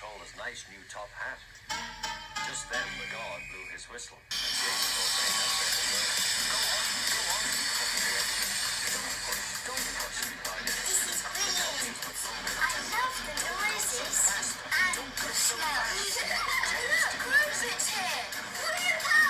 controller's nice new top hat. Just then the guard blew his whistle, and James thought they had better work. Go on, puffing the engine. Don't push, replied it. This is brilliant. I love the noises and the smells. Look, Rupert's here. Rupert!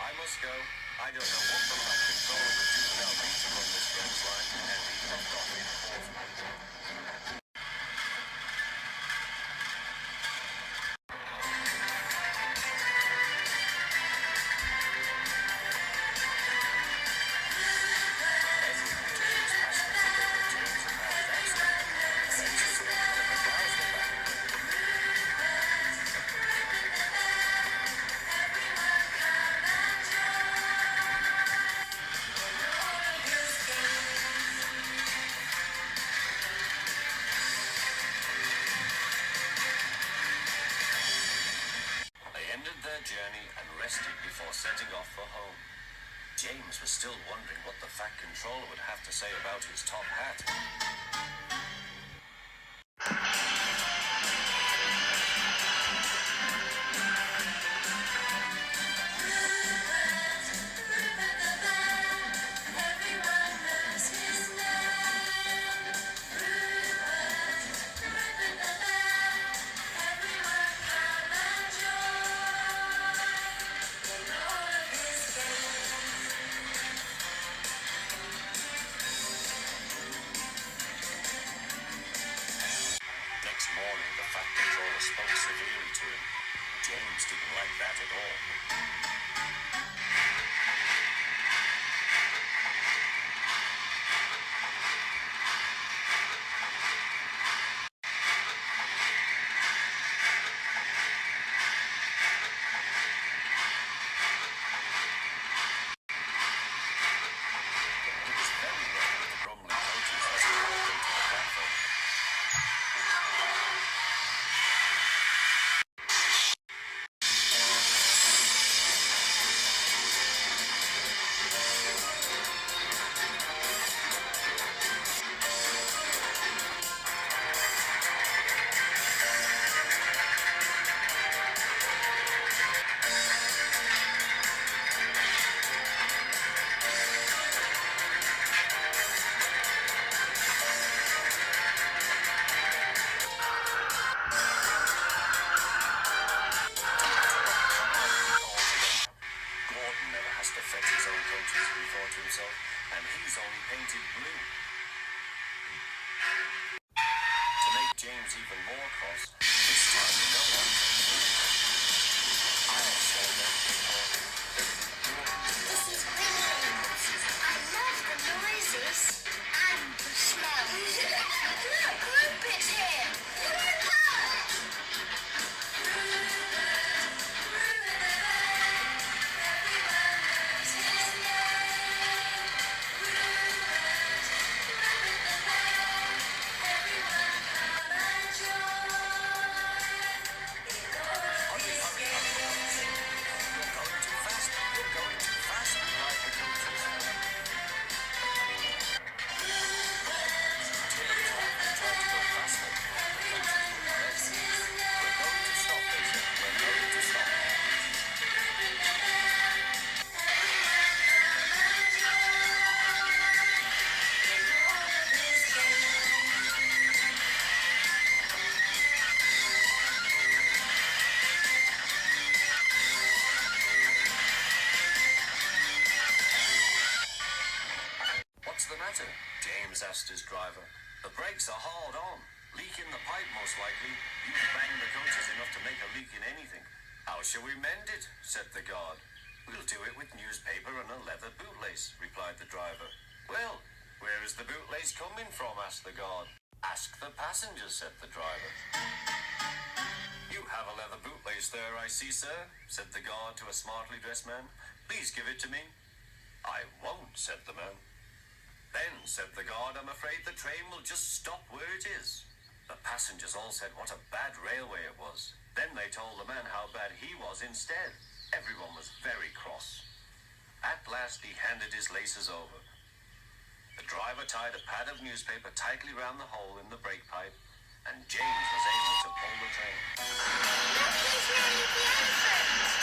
I must go. I don't know what the fat controller would do without me to run this French line, and he puffed off in fourth. Journey and rested before setting off for home. James was still wondering what the Fat Controller would have to say about his top hat. and he's only painted blue. To make James even more cross, this time no one came to him. I'll show them people This is brilliant. I love the noises and the smells. Look, Rupert's here. Rupert! What's the matter? James asked his driver. The brakes are hauled on. Leak in the pipe, most likely. You've banged the coaches enough to make a leak in anything. How shall we mend it? Said the guard. We'll do it with newspaper and a leather bootlace, replied the driver. Well, where is the bootlace coming from? Asked the guard. Ask the passengers, said the driver. You have a leather bootlace there, I see, sir, said the guard to a smartly dressed man. Please give it to me. I won't, said the man. Then, said the guard, I'm afraid the train will just stop where it is. The passengers all said what a bad railway it was. Then they told the man how bad he was instead. Everyone was very cross. At last he handed his laces over. The driver tied a pad of newspaper tightly round the hole in the brake pipe, and James was able to pull the train. Look, he's nearly the elephant.